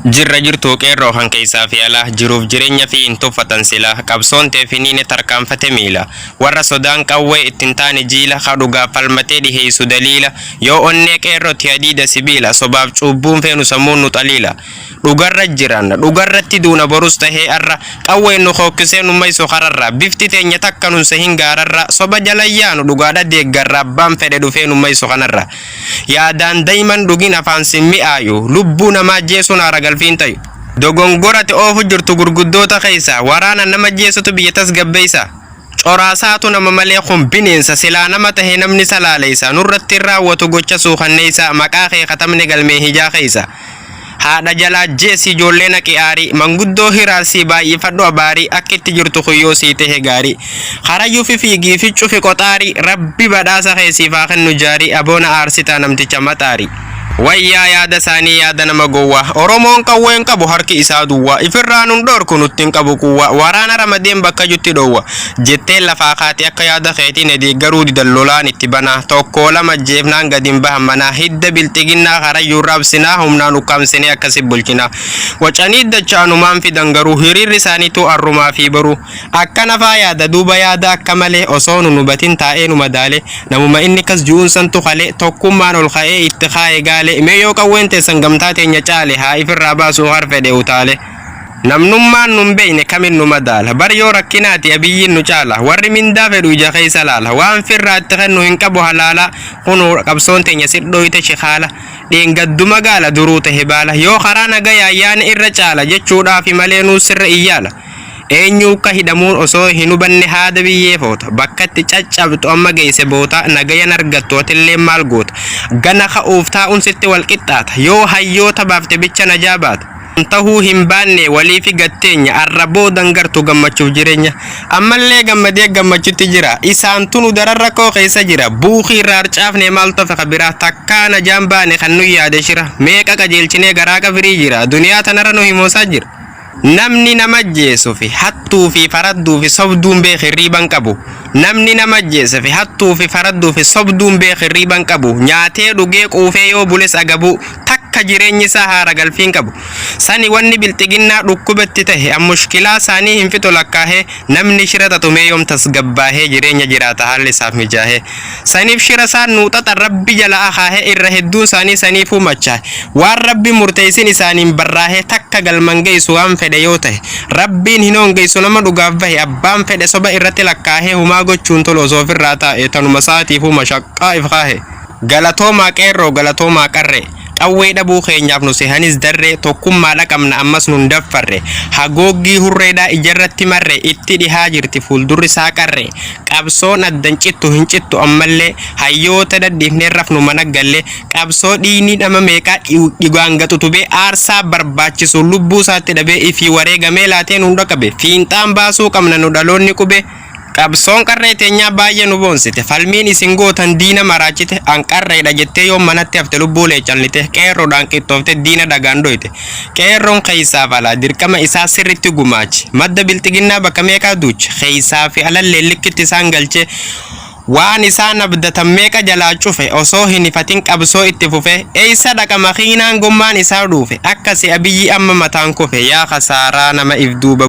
Jirra jirtuu qeerroo kan keessaa fi alaa jiruuf jireenya fi hin tuffatan sila qabsoon teefiniine tarkaanfate miila warra sodaan qawwee ittiin taane jiila kadhugaa falmatee dhiheessu daliila yoo onnee qeerrootti hadiida sibiila sobaaf cuubbuun feenu sammuun nu xaliila dhugarra jiran dhugarratti duuna borus tahee arra qawween nu hookkisee nu mayso kararra bifti teenya takka nun sehin gaararra soba jalayyaanu dhugaadha deeggarra abbaan fedhe dhufee nu mayso kanarra yaadaan dayman dhugin afaan simmi'aayu lubbuu namaa jeesuun aragalfiin tayu dogongorate oofu jirtu gurguddoota keessa waraana nama jeesutu biyya tasgabbeessa coraasaatu nama malee kun bineensa silaa nama tahee namni salaaleessa nurratti raawwatu gocha suukanneessa maqaa kee katamne galmee hijaa keessa haadha jalaa jeesii ijoollee naqi aarii manguddoo hiraarsii baay'ifadhu abaarii akka itti jirtu kuyyoo sii tahe gaarii karayyuu fi fiigii fi cufi qoxaarii rabbi badhaasa keessiifaa kennu jaarii aboona aarsitaa namticha maxaarii wayyaa yaada isaanii yaada nama gowwaa oromoon qawween qabu harki isaa duwwaa ifirraa nun dhorku nuttiin qabu kuwwaa waraana ramadeen bakka jutti dhoowwa jettee lafaa kaate akka yaada keetiin deeggaruu didallolaan itti banaa tokkoo lama jeefnaan gadin bahan manaa hidda bilxiginnaa karayyuu raabsinaa humnaan ukkaamsinee akkasi bulchinaa wacanii dachaanumaan fidan garuu hiriirri isaaniitu arrumaa fi baruu akka nafaa yaada duuba yaada akka malee osoo nu hubatin taa'ee nu madaale namuma inni kas ju'uunsantu kalee tokkummaan ol ka'ee itti kaa'ee gaale meeyoo qawween teessan gamtaa teenya caale haa ifirraa baasuu harfedhe utaale namnummaan nun beeyne kamin nu madaala bar yoo rakkinaati abiyyiin nu caala warri mindaa fedhu ija keessa laala waan firraa itti kennu hin qabu halaala kunu qabsoon teenya sirdhooyte shikaala dheengaddu magaala duruu tahe baala yoo karaa nagayaa yaana irra caala jechuudhaafi malee nuu sirra iyyaala eenyu ka hidhamuun osoo hin hubanne haada biyyee foota bakkatti caccabtu amma geesse boota nagayan argattu atillee maal goota gana ka'uuf taa'uun sitti wal qixxaata yoo hayyoota baafte bicha najaabaata tahuu hin baanne walii fi gatteenya arraboo dangartu gammachuuf jireenya ammallee gammadee gammachuutti jira isaan tunu dararra koo keessa jira buuqii irraa harcaafne maal tofa kabira takkaa najaan baane kan nu yaade shira meeqa qajeelchinee garaa qafirii jira duniyaa tanarra nu himoosaa jira namni nama jeesuu fi hattuu fi faradduu fi sobduun beekee riiban qabu namni nama jeesuu fi hattuu fi faradduu fi sobduun beekee riiban qabu nyaatee dhugee quufee yoo bules agabu takka jireenyi isaa haara galfiin qabu sani wanni bilxiginnaa dhukkubatti tahe mushkilaa isaanii hin fixu lakkaahee namni shira tatumee yoom tasgabbaahee jireenya jiraata haalli isaaf mijaahee saniif shira isaan nuuxaxa rabbi jala akaahee irra hedduun isaanii saniifuu machaa'e waan rabbi murteessin isaaniin barraahee takka galman geessu waan fedhe yoo tahe rabbiin hin hongeessu nama dhugaaf bahe abbaan fedhe soba irratti lakkaahee humaa gochuun tolu osoo ofirraa taa'e tanuma saatiifuu mashaqqaa if kaahee galatoomaa qeerroo galatoomaa qarree qawwee dhabuu keenyaaf nu sehanis darree tokkummaadha qabna ammas nun daffarre hagooggii hurreedhaa ijarratti marre itti dhihaa jirti fuuldurri isaa qarre qabsoon addan cittu hin cittu ammallee hayyoota dadhiifnee rafnu mana galle qabsoo dhiinii nama meeqaa dhigaan gaxutubee aarsaa barbaachisu lubbuu isaatti dhabee ifii wareegamee laateen hunda qabe fiinxaan baasuu qabna nu dhaloonni qube qabsoon qarree teenyaa baay'ee nu boonsite falmiin isin gootan diina maraachite an qarreedha jettee yoo manatti hafte lubbuulee callite qeerroodhaan qixxoofte diina dhagaan dhoyte qeerroon keeysaaf alaa dirqama isaa sirritti gumaachi madda bilxiginnaa bakka meeqaa duuche keeysaa fi alallee likkitti isaan galche waan isaan abdatan meeqa jalaa cufe osoo hin ifatin qabsoo itti fufe eeysa dhaqa makiinaan gommaan isaa dhuufe akkasi abiyyi amma mataan kufe yaa kasaaraa nama if duuba